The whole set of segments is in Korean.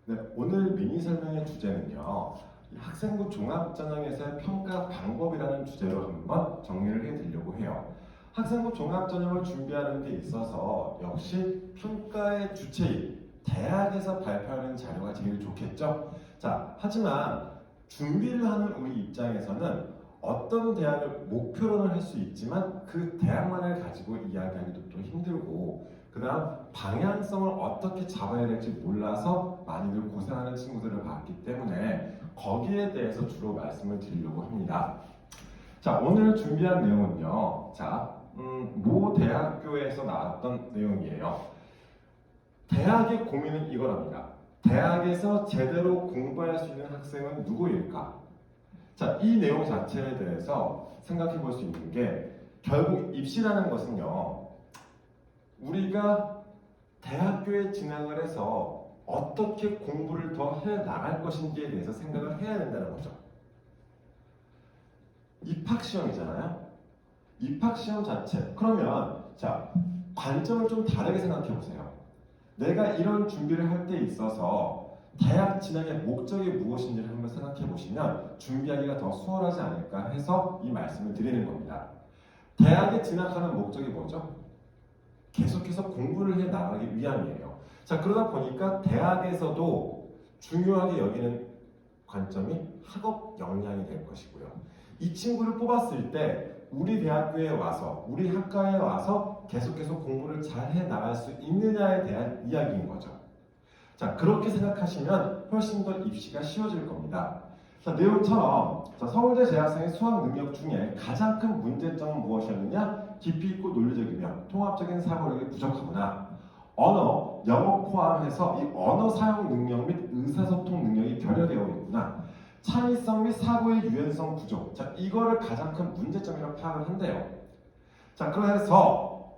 네, 오늘 미니 설명의 주제는요. 학생부 종합전형에서의 평가 방법이라는 주제로 한번 정리를 해드리려고 해요. 학생부 종합전형을 준비하는 데 있어서 역시 평가의 주체인 대학에서 발표하는 자료가 제일 좋겠죠. 자, 하지만 준비를 하는 우리 입장에서는 어떤 대학을 목표로는 할 수 있지만 그 대학만을 가지고 이야기하기도 또 힘들고 그 다음 방향성을 어떻게 잡아야 될지 몰라서 많이들 고생하는 친구들을 봤기 때문에 거기에 대해서 주로 말씀을 드리려고 합니다. 자, 오늘 준비한 내용은요. 모 대학교에서 나왔던 내용이에요. 대학의 고민은 이거랍니다. 대학에서 제대로 공부할 수 있는 학생은 누구일까? 자, 이 내용 자체에 대해서 생각해 볼 수 있는 게 결국 입시라는 것은요. 우리가 대학교에 진학을 해서 어떻게 공부를 더 해 나갈 것인지에 대해서 생각을 해야 된다는 거죠. 입학시험이잖아요. 입학시험 자체. 그러면 자, 관점을 좀 다르게 생각해 보세요. 내가 이런 준비를 할 때 있어서 대학 진학의 목적이 무엇인지를 한번 생각해 보시면 준비하기가 더 수월하지 않을까 해서 이 말씀을 드리는 겁니다. 대학에 진학하는 목적이 뭐죠? 계속해서 공부를 해 나가기 위함이에요. 자, 그러다 보니까 대학에서도 중요하게 여기는 관점이 학업 역량이 될 것이고요. 이 친구를 뽑았을 때 우리 대학교에 와서 우리 학과에 와서 계속해서 공부를 잘 해 나갈 수 있느냐에 대한 이야기인 거죠. 자, 그렇게 생각하시면 훨씬 더 입시가 쉬워질 겁니다. 자, 내용처럼 서울대 재학생의 수학 능력 중에 가장 큰 문제점은 무엇이었느냐? 깊이 있고 논리적이며 통합적인 사고력이 부족하구나. 언어, 영어 포함해서 이 언어 사용 능력 및 의사소통 능력이 결여되어 있구나. 창의성 및 사고의 유연성 부족. 자, 이거를 가장 큰 문제점이라고 파악을 한대요. 자, 그래서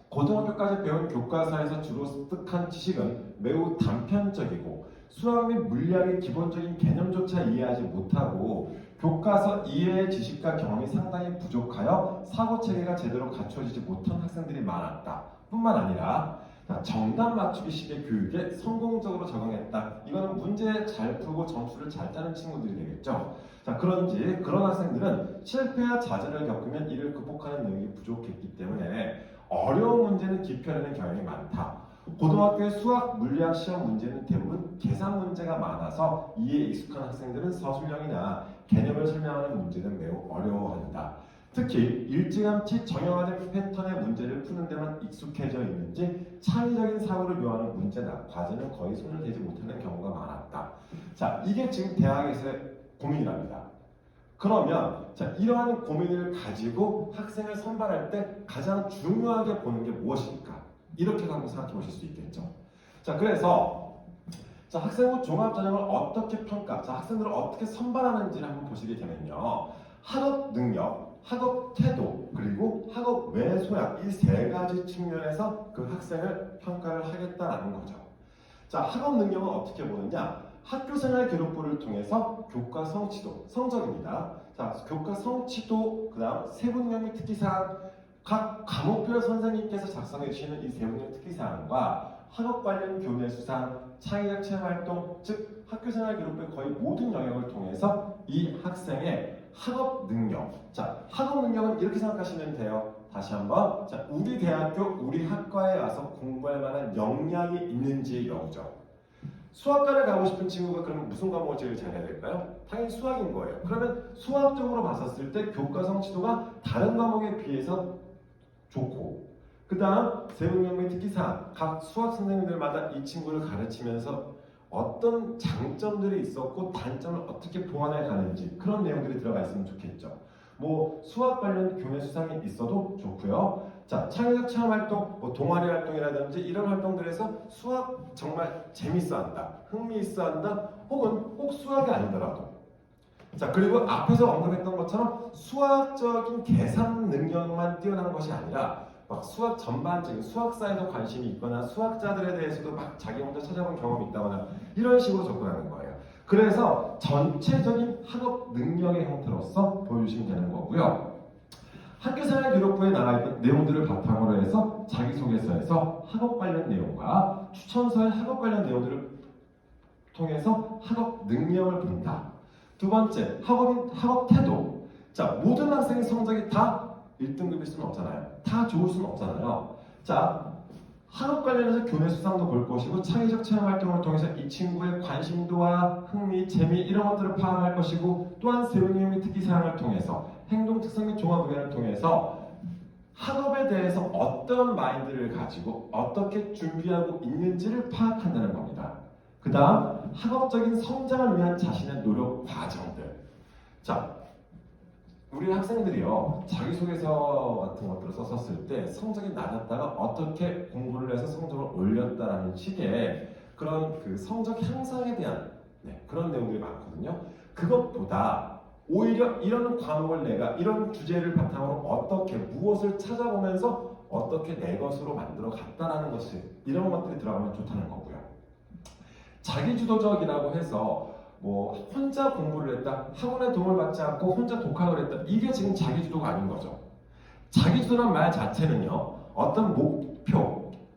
고등학교까지 배운 교과서에서 주로 습득한 지식은 매우 단편적이고 수학 및 물리학의 기본적인 개념조차 이해하지 못하고 교과서 이외의 지식과 경험이 상당히 부족하여 사고체계가 제대로 갖춰지지 못한 학생들이 많았다. 뿐만 아니라 정답 맞추기식의 교육에 성공적으로 적응했다. 이거는 문제 잘 풀고 점수를 잘 따는 친구들이 되겠죠. 자, 그런지 그런 학생들은 실패와 좌절을 겪으면 이를 극복하는 능력이 부족했기 때문에 어려운 문제는 기피하려는 경향이 많다. 고등학교의 수학, 물리학 시험 문제는 대부분 계산 문제가 많아서 이에 익숙한 학생들은 서술형이나 개념을 설명하는 문제는 매우 어려워한다. 특히 일찌감치 정형화된 패턴의 문제를 푸는 데만 익숙해져 있는지 창의적인 사고를 요하는 문제나 과제는 거의 손을 대지 못하는 경우가 많았다. 자, 이게 지금 대학에서의 고민이랍니다. 그러면 자, 이러한 고민을 가지고 학생을 선발할 때 가장 중요하게 보는 게 무엇일까? 이렇게 한번 생각해 보실 수 있겠죠. 자, 그래서 학생부 종합전형을 어떻게 평가, 학생들을 어떻게 선발하는지를 한번 보시게 되면요. 학업 능력, 학업 태도, 그리고 학업 외 소양 이 세 가지 측면에서 그 학생을 평가를 하겠다라는 거죠. 자, 학업 능력은 어떻게 보느냐? 학교생활 기록부를 통해서 교과 성취도, 성적입니다. 자, 교과 성취도, 그 다음 세분명 및 특기사항, 각 과목별 선생님께서 작성해 주시는 이 세분명 특기사항과 학업 관련 교내 수상, 창의적 체험활동, 즉 학교생활 기록부의 거의 모든 영역을 통해서 이 학생의 학업 능력, 자, 학업 능력은 이렇게 생각하시면 돼요. 다시 한번, 자, 우리 대학교, 우리 학과에 와서 공부할 만한 역량이 있는지의 여부죠. 수학과를 가고 싶은 친구가 그러면 무슨 과목을 제일 잘해야 될까요? 당연히 수학인 거예요. 그러면 수학적으로 봤었을 때 교과 성취도가 다른 과목에 비해서 좋고, 그 다음 세분명 및 특기사항, 각 수학 선생님들마다 이 친구를 가르치면서 어떤 장점들이 있었고 단점을 어떻게 보완해 가는지 그런 내용들이 들어가 있으면 좋겠죠. 뭐 수학 관련 교내 수상이 있어도 좋고요. 자, 창의적 체험 활동, 뭐 동아리 활동이라든지 이런 활동들에서 수학 정말 재밌어한다, 흥미있어한다, 혹은 꼭 수학이 아니더라도. 자, 그리고 앞에서 언급했던 것처럼 수학적인 계산 능력만 뛰어난 것이 아니라 막 수학 전반적인 수학사에도 관심이 있거나 수학자들에 대해서도 막 자기 혼자 찾아본 경험이 있다거나 이런 식으로 접근하는 거예요. 그래서 전체적인 학업 능력의 형태로서 보여주시면 되는 거고요. 학교생활 기록부에 나와 있는 내용들을 바탕으로 해서 자기소개서에서 학업 관련 내용과 추천서의 학업 관련 내용들을 통해서 학업 능력을 본다. 두 번째, 학업 태도. 자, 모든 학생의 성적이 다 1등급일 수는 없잖아요. 다 좋을 수는 없잖아요. 자, 학업 관련해서 교내 수상도 볼 것이고 창의적 체험 활동을 통해서 이 친구의 관심도와 흥미, 재미 이런 것들을 파악할 것이고 또한 세운이 및 특기 사항을 통해서 행동 특성 및 종합 의견을 통해서 학업에 대해서 어떤 마인드를 가지고 어떻게 준비하고 있는지를 파악한다는 겁니다. 그 다음 학업적인 성장을 위한 자신의 노력 과정들. 자, 우리 학생들이요 자기소개서 같은 것들을 썼을 때 성적이 낮았다가 어떻게 공부를 해서 성적을 올렸다라는 식의 그런 그 성적 향상에 대한 그런 내용들이 많거든요. 그것보다 오히려 이런 과목을 내가 이런 주제를 바탕으로 어떻게 무엇을 찾아보면서 어떻게 내 것으로 만들어 갔다라는 것이 이런 것들이 들어가면 좋다는 거고요. 자기주도적이라고 해서 뭐 혼자 공부를 했다, 학원의 도움을 받지 않고 혼자 독학을 했다, 이게 지금 자기주도가 아닌 거죠. 자기주도란 말 자체는요 어떤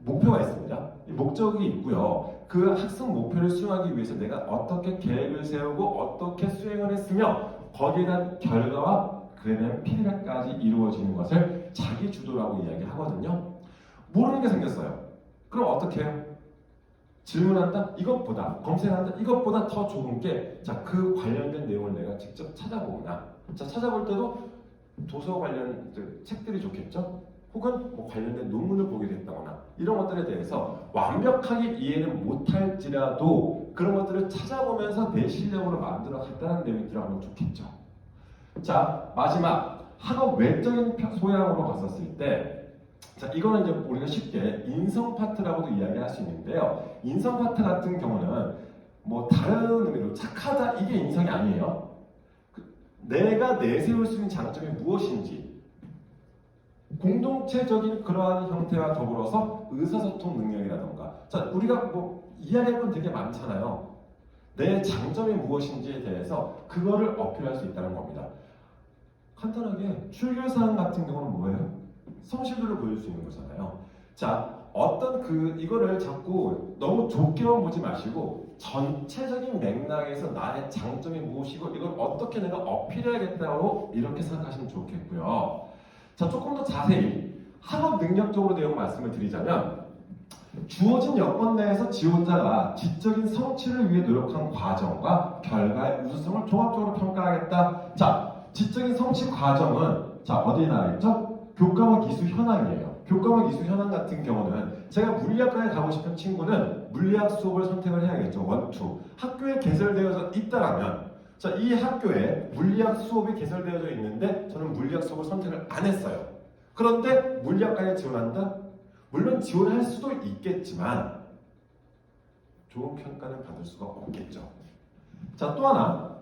목표가 있습니다. 목적이 있고요. 그 학습 목표를 수행하기 위해서 내가 어떻게 계획을 세우고 어떻게 수행을 했으며 거기에 대한 결과와 그에 대한 피드백까지 이루어지는 것을 자기주도라고 이야기하거든요. 모르는 게 생겼어요. 그럼 어떻게 해요? 질문한다? 이것보다 검색한다? 이것보다 더 좋은 게 자, 그 관련된 내용을 내가 직접 찾아보거나 자, 찾아볼 때도 도서 관련 책들이 좋겠죠? 혹은 뭐 관련된 논문을 보게 됐다거나 이런 것들에 대해서 완벽하게 이해는 못할지라도 그런 것들을 찾아보면서 내 실력으로 만들어 갔다는 내용이 들어가면 좋겠죠. 자, 마지막 학업 외적인 소양으로 갔었을 때 자, 이거는 이제 우리가 쉽게 인성 파트라고도 이야기할 수 있는데요. 인성 파트 같은 경우는 뭐 다른 의미로 착하다 이게 인성이 아니에요. 내가 내세울 수 있는 장점이 무엇인지 공동체적인 그러한 형태와 더불어서 의사소통 능력이라던가 자, 우리가 뭐 이야기할 건 되게 많잖아요. 내 장점이 무엇인지에 대해서 그거를 어필할 수 있다는 겁니다. 간단하게 출결사항 같은 경우는 뭐예요? 성실도를 보여줄 수 있는 거잖아요. 자, 이거를 자꾸 너무 좁게만 보지 마시고 전체적인 맥락에서 나의 장점이 무엇이고 이걸 어떻게 내가 어필해야겠다고 이렇게 생각하시면 좋겠고요. 자, 조금 더 자세히 학업 능력적으로 내용 말씀을 드리자면 주어진 여건 내에서 지원자가 지적인 성취를 위해 노력한 과정과 결과의 우수성을 종합적으로 평가하겠다. 자, 지적인 성취 과정은 자, 어디에 나와 있죠? 교과목 이수 현황이에요. 교과목 이수 현황 같은 경우는 제가 물리학과에 가고 싶은 친구는 물리학 수업을 선택을 해야겠죠. 1, 2. 학교에 개설되어져 있다라면 자, 이 학교에 물리학 수업이 개설되어져 있는데 저는 물리학 수업을 선택을 안 했어요. 그런데 물리학과에 지원한다? 물론 지원할 수도 있겠지만 좋은 평가는 받을 수가 없겠죠. 자, 또 하나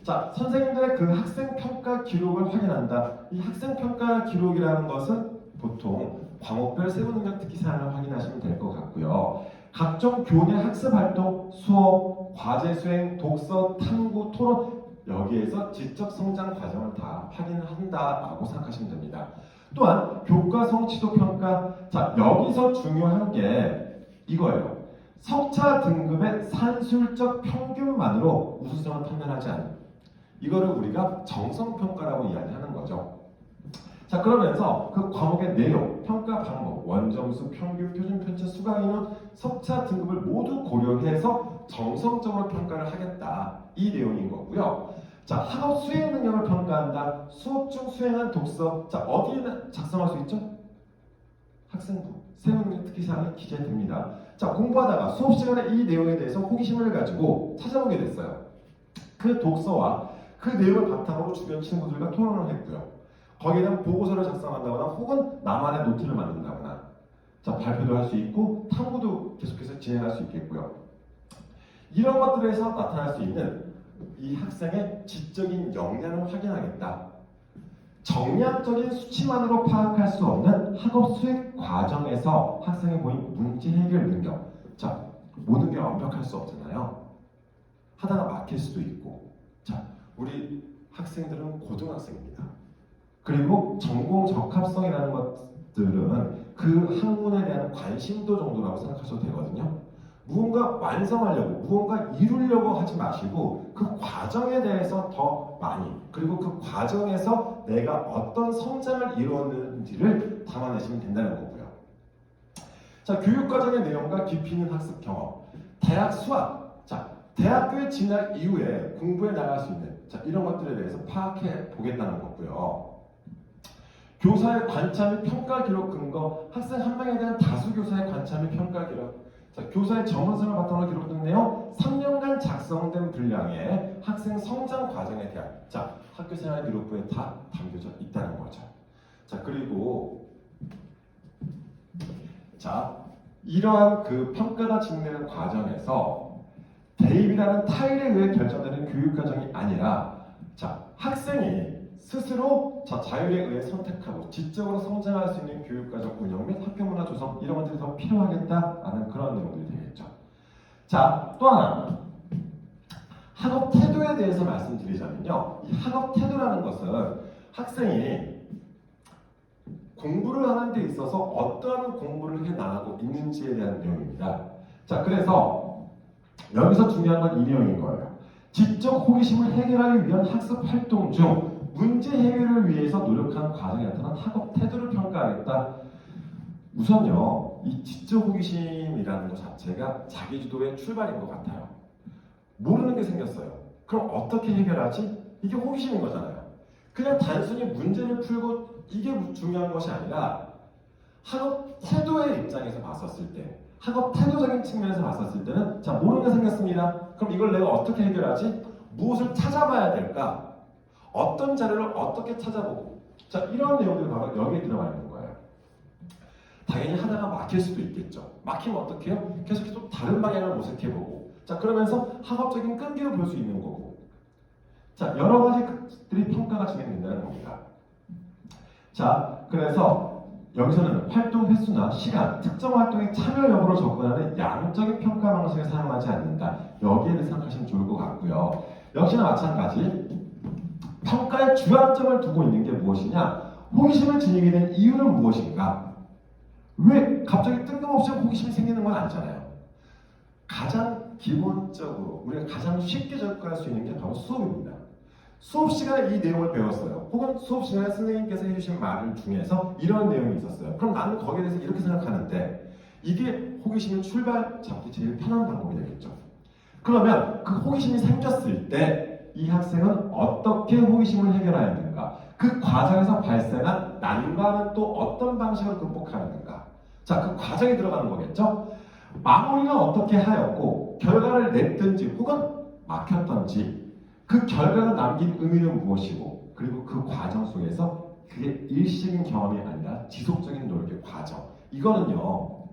자, 선생님들의 그 학생평가 기록을 확인한다. 이 학생평가 기록이라는 것은 보통 과목별 세부능력 특기 사항을 확인하시면 될 것 같고요. 각종 교내 학습활동, 수업, 과제 수행, 독서, 탐구, 토론 여기에서 지적 성장 과정을 다 확인한다라고 생각하시면 됩니다. 또한 교과 성취도 평가 자, 여기서 중요한 게 이거예요. 석차 등급의 산술적 평균만으로 우수성을 판단하지 않는 이거를 우리가 정성평가라고 이야기하는 거죠. 자, 그러면서 그 과목의 내용, 평가 방법, 원점수, 평균, 표준 편차, 수강 인원, 석차 등급을 모두 고려해서 정성적으로 평가를 하겠다. 이 내용인 거고요. 자, 학업 수행 능력을 평가한다. 수업 중 수행한 독서, 자, 어디에 작성할 수 있죠? 학생부, 세부능력 특기사항이 기재됩니다. 자, 공부하다가 수업 시간에 이 내용에 대해서 호기심을 가지고 찾아보게 됐어요. 그 독서와 그 내용을 바탕으로 주변 친구들과 토론을 했고요. 거기에 대한 보고서를 작성한다거나 혹은 나만의 노트를 만든다거나 자, 발표도 할 수 있고 탐구도 계속해서 진행할 수 있겠고요. 이런 것들에서 나타날 수 있는 이 학생의 지적인 역량을 확인하겠다. 정량적인 수치만으로 파악할 수 없는 학업 수행 과정에서 학생이 보인 문제 해결 능력. 자, 모든 게 완벽할 수 없잖아요. 하다가 막힐 수도 있고. 자, 우리 학생들은 고등학생입니다. 그리고 전공 적합성이라는 것들은 그 학문에 대한 관심도 정도라고 생각하셔도 되거든요. 무언가 완성하려고, 무언가 이루려고 하지 마시고 그 과정에 대해서 더 많이, 그리고 그 과정에서 내가 어떤 성장을 이루었는지를 담아내시면 된다는 거고요. 자, 교육과정의 내용과 깊이 있는 학습 경험, 대학 수학, 자, 대학교에 진학 이후에 공부해 나갈 수 있는 이런 것들에 대해서 파악해 보겠다는 거고요. 교사의 관찰 및 평가 기록 근거, 학생 한 명에 대한 다수 교사의 관찰 및 평가 기록. 자, 교사의 전문성을 바탕으로 기록된 내용, 3년간 작성된 분량의 학생 성장 과정에 대한 학교 생활 기록부에 다 담겨져 있다는 거죠. 자, 그리고 이러한 그 평가가 진행되는 과정에서 대입이라는 타일에 의해 결정되는 교육 과정이 아니라 학생이 스스로 자율에 의해 선택하고 지적으로 성장할 수 있는 교육과정 운영 및 학교 문화 조성 이런 것들이 더 필요하겠다라는 그런 내용들이 되겠죠. 자, 또 하나 학업 태도에 대해서 말씀드리자면요. 이 학업 태도라는 것은 학생이 공부를 하는 데 있어서 어떠한 공부를 해 나가고 있는지에 대한 내용입니다. 자, 그래서 여기서 중요한 건 이 내용인 거예요. 지적 호기심을 해결하기 위한 학습 활동 중 문제 해결을 위해서 노력하는 과정에 나타난 학업 태도를 평가하겠다. 우선요, 이 지적 호기심이라는 것 자체가 자기주도의 출발인 것 같아요. 모르는 게 생겼어요. 그럼 어떻게 해결하지? 이게 호기심인 거잖아요. 그냥 단순히 문제를 풀고 이게 중요한 것이 아니라 학업 태도의 입장에서 봤었을 때, 학업 태도적인 측면에서 봤었을 때는 모르는 게 생겼습니다. 그럼 이걸 내가 어떻게 해결하지? 무엇을 찾아봐야 될까? 어떤 자료를 어떻게 찾아보고 이런 내용들이 바로 여기에 들어가 있는 거예요. 당연히 하나가 막힐 수도 있겠죠. 막히면 어떻게 해요? 계속해서 또 다른 방향을 모색해보고 그러면서 학업적인 끈기를 볼 수 있는 거고 여러 가지들이 평가가 진행된다는 겁니다. 그래서 여기서는 활동 횟수나 시간, 특정 활동의 참여 여부를 접근하는 양적인 평가 방식을 사용하지 않는다. 여기에 대해 생각하시면 좋을 것 같고요. 역시나 마찬가지 평가의 주안점을 두고 있는 게 무엇이냐? 호기심을 지니게 된 이유는 무엇인가? 왜 갑자기 뜬금없이 호기심이 생기는 건 아니잖아요. 가장 기본적으로 우리가 가장 쉽게 접근할 수 있는 게 바로 수업입니다. 수업 시간에 이 내용을 배웠어요. 혹은 수업 시간에 선생님께서 해주신 말 중에서 이런 내용이 있었어요. 그럼 나는 거기에 대해서 이렇게 생각하는데 이게 호기심의 출발 잡기 제일 편한 방법이 되겠죠. 그러면 그 호기심이 생겼을 때 이 학생은 어떻게 호기심을 해결해야 하는가? 그 과정에서 발생한 난관은 또 어떤 방식으로 극복하는가? 그 과정에 들어가는 거겠죠? 마무리는 어떻게 하였고 결과를 냈든지 혹은 막혔던지 그 결과가 남긴 의미는 무엇이고 그리고 그 과정 속에서 그게 일시적인 경험이 아니라 지속적인 노력의 과정. 이거는요.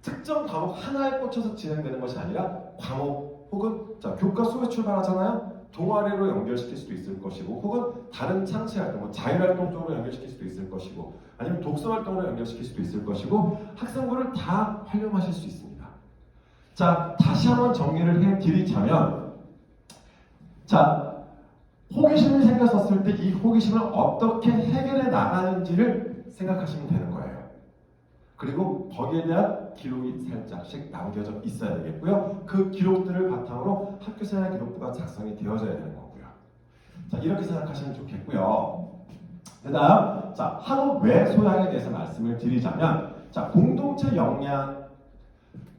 특정 과목 하나에 꽂혀서 진행되는 것이 아니라 과목 혹은 교과 수업에 출발하잖아요. 동아리로 연결시킬 수도 있을 것이고 혹은 다른 창체 활동, 자율활동 쪽으로 연결시킬 수도 있을 것이고 아니면 독서 활동으로 연결시킬 수도 있을 것이고 학생부를 다 활용하실 수 있습니다. 다시 한번 정리를 해드리자면 호기심이 생겼었을 때 이 호기심을 어떻게 해결해 나가는지를 생각하시면 되는 거예요. 그리고 거기에 대한 기록이 살짝씩 남겨져 있어야 되겠고요. 그 기록들을 바탕으로 학교생활 기록부가 작성이 되어져야 되는 거고요. 이렇게 생각하시면 좋겠고요. 그 다음 학업 외 소양에 대해서 말씀을 드리자면 공동체 역량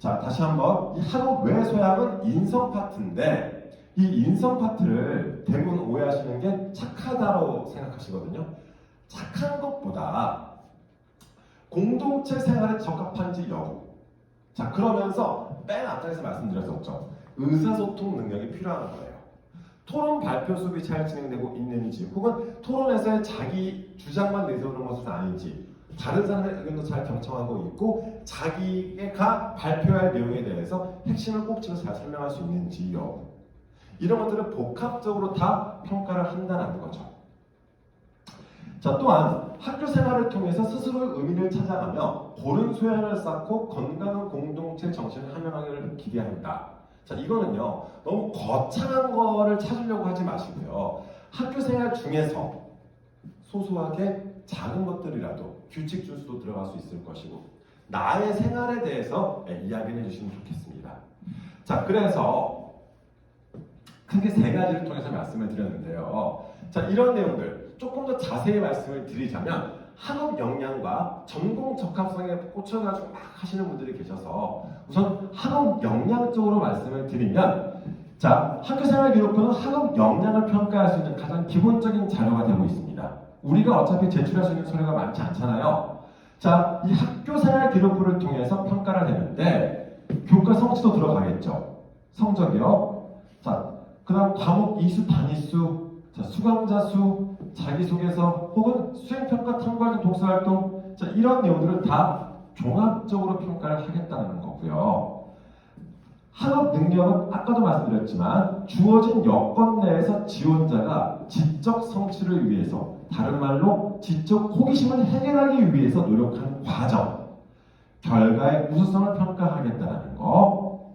다시 한번 이 학업 외 소양은 인성 파트인데 이 인성 파트를 대부분 오해하시는 게 착하다고 생각하시거든요. 착한 것보다 공동체 생활에 적합한지 여부. 그러면서 맨 앞장에서 말씀드렸었죠. 의사소통 능력이 필요한 거예요. 토론 발표 수업이 잘 진행되고 있는지 혹은 토론에서의 자기 주장만 내세우는 것은 아닌지 다른 사람의 의견도 잘 경청하고 있고 자기가 발표할 내용에 대해서 핵심을 꼭 집어서 잘 설명할 수 있는지 여부. 이런 것들을 복합적으로 다 평가를 한다는 거죠. 또한 학교 생활을 통해서 스스로의 의미를 찾아가며 고른 소양을 쌓고 건강한 공동체 정신을 함양하기를 기대합니다. 이거는요 너무 거창한 거를 찾으려고 하지 마시고요. 학교 생활 중에서 소소하게 작은 것들이라도 규칙 준수도 들어갈 수 있을 것이고 나의 생활에 대해서 이야기를 해주시면 좋겠습니다. 자, 그래서 크게 세 가지를 통해서 말씀을 드렸는데요. 자, 이런 내용들 조금 더 자세히 말씀을 드리자면 학업 역량과 전공 적합성에 꽂혀가지고 막 하시는 분들이 계셔서 우선 학업 역량 쪽으로 말씀을 드리면, 자, 학교생활기록부는 학업 역량을 평가할 수 있는 가장 기본적인 자료가 되고 있습니다. 우리가 어차피 제출할 수 있는 서류가 많지 않잖아요. 자, 이 학교생활기록부를 통해서 평가를 했는데 교과 성취도 들어가겠죠. 성적이요. 자, 그 다음 과목 이수, 단위수, 자, 수강자 수, 자기소개서 혹은 수행평가 탐구하는 독서활동, 자, 이런 내용들을 다 종합적으로 평가를 하겠다는 거고요. 학업 능력은 아까도 말씀드렸지만 주어진 여건 내에서 지원자가 지적 성취를 위해서, 다른 말로 지적 호기심을 해결하기 위해서 노력하는 과정, 결과의 우수성을 평가하겠다는 거.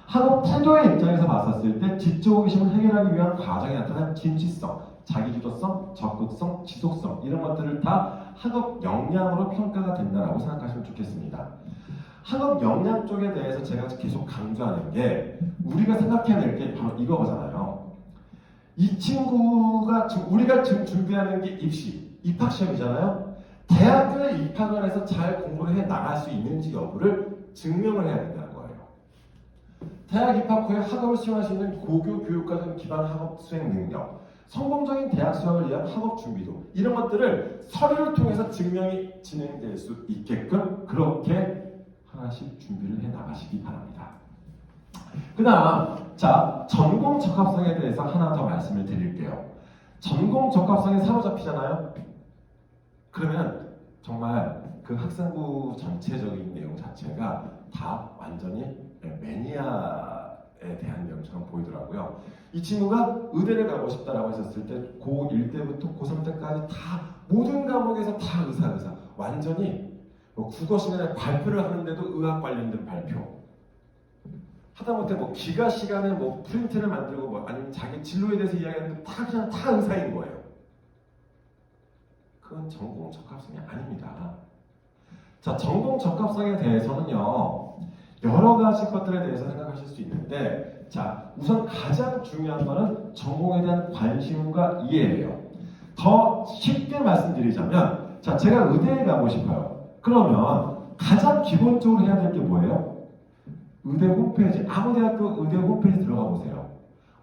학업 태도의 입장에서 봤었을 때 지적 호기심을 해결하기 위한 과정에 나타난 진취성, 자기주도성, 적극성, 지속성, 이런 것들을 다 학업 역량으로 평가가 된다고 생각하시면 좋겠습니다. 학업 역량 쪽에 대해서 제가 계속 강조하는 게, 우리가 생각해야 될 게 바로 이거잖아요. 이 친구가 지금 우리가 지금 준비하는 게 입학 시험이잖아요. 대학교에 입학을 해서 잘 공부를 해 나갈 수 있는지 여부를 증명을 해야 된다는 거예요. 대학 입학 후에 학업을 수행할 수 있는 고교 교육과정 기반 학업 수행 능력, 성공적인 대학 수학을 위한 학업 준비도, 이런 것들을 서류를 통해서 증명이 진행될 수 있게끔 그렇게 하나씩 준비를 해 나가시기 바랍니다. 그 다음, 자, 전공 적합성에 대해서 하나 더 말씀을 드릴게요. 전공 적합성에 사로잡히잖아요. 그러면 정말 그 학생부 전체적인 내용 자체가 다 완전히 매니아에 대한 내용처럼 보이더라고요. 이 친구가 의대를 가고 싶다라고 했었을 때 고1 때부터 고3 때까지 다 모든 과목에서 다 의사 완전히 국어 시간에 발표를 하는데도 의학 관련된 발표, 하다못해 기가 시간에 프린트를 만들고 아니면 자기 진로에 대해서 이야기하는데 그냥 다 의사인 거예요. 그건 전공 적합성이 아닙니다. 자, 전공 적합성에 대해서는요, 여러 가지 것들에 대해서 생각하실 수 있는데, 자, 우선 가장 중요한 거는 전공에 대한 관심과 이해예요. 더 쉽게 말씀드리자면, 자, 제가 의대에 가고 싶어요. 그러면 가장 기본적으로 해야 될 게 뭐예요? 의대 홈페이지, 아무 대학교 의대 홈페이지 들어가 보세요.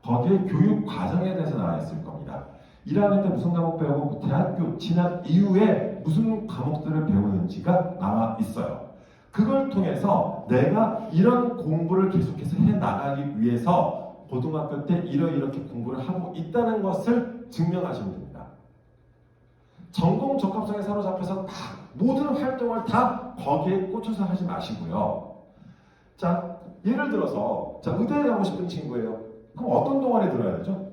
거기에 교육 과정에 대해서 나와 있을 겁니다. 1학년 때 무슨 과목 배우고 대학교 진학 이후에 무슨 과목들을 배우는지가 나와 있어요. 그걸 통해서 내가 이런 공부를 계속해서 해 나가기 위해서 고등학교 때 이렇게 공부를 하고 있다는 것을 증명하시면 됩니다. 전공 적합성에 사로잡혀서 모든 활동을 다 거기에 꽂혀서 하지 마시고요. 자, 예를 들어서 의대에 가고 싶은 친구예요. 그럼 어떤 동아리 들어야 되죠?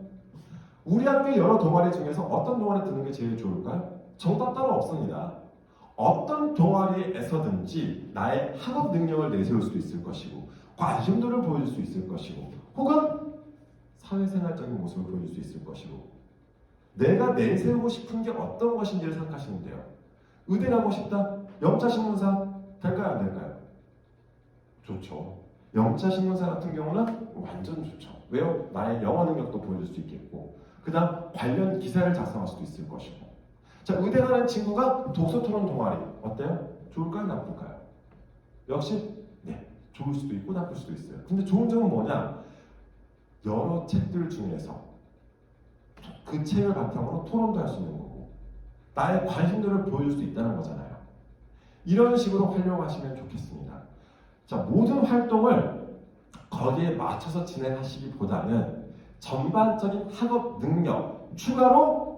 우리 학교의 여러 동아리 중에서 어떤 동아리 듣는 게 제일 좋을까요? 정답 따로 없습니다. 어떤 동아리에서든지 나의 학업 능력을 내세울 수도 있을 것이고, 관심도를 보여줄 수 있을 것이고, 혹은 사회생활적인 모습을 보여줄 수 있을 것이고, 내가 내세우고 싶은 게 어떤 것인지를 생각하시면 돼요. 의대 가고 싶다? 영자신문사 될까요? 안 될까요? 좋죠. 영자신문사 같은 경우는 완전 좋죠. 왜요? 나의 영어 능력도 보여줄 수 있겠고, 그 다음 관련 기사를 작성할 수도 있을 것이고. 자, 의대 가는 친구가 독서토론 동아리 어때요? 좋을까요? 나쁠까요? 역시 네, 좋을 수도 있고 나쁠 수도 있어요. 근데 좋은 점은 뭐냐? 여러 책들 중에서 그 책을 바탕으로 토론도 할 수 있는 거고, 나의 관심도를 보여줄 수 있다는 거잖아요. 이런 식으로 활용하시면 좋겠습니다. 자, 모든 활동을 거기에 맞춰서 진행하시기보다는 전반적인 학업 능력, 추가로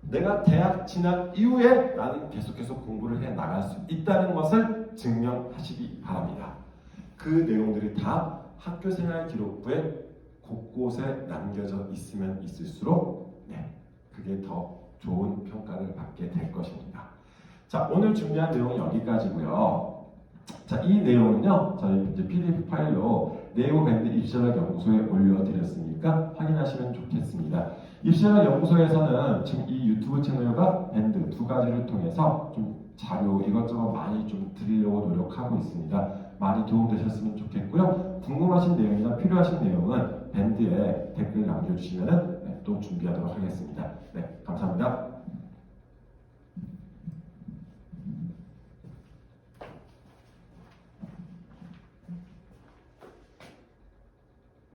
내가 대학 진학 이후에 나는 계속해서 공부를 해 나갈 수 있다는 것을 증명하시기 바랍니다. 그 내용들이 다 학교생활 기록부에 곳곳에 남겨져 있으면 있을수록 그게 더 좋은 평가를 받게 될 것입니다. 자, 오늘 준비한 내용은 여기까지고요. 자, 이 내용은요, 저희 이제 PDF 파일로 네이버밴드 입시전략 연구소에 올려드렸으니까 확인하시면 좋겠습니다. 입시전략 연구소에서는 지금 이 유튜브 채널과 밴드 두 가지를 통해서 좀 자료 이것저것 많이 좀 드리려고 노력하고 있습니다. 많이 도움되셨으면 좋겠고요. 궁금하신 내용이나 필요하신 내용은 밴드에 댓글 남겨주시면 또 준비하도록 하겠습니다. 네, 감사합니다.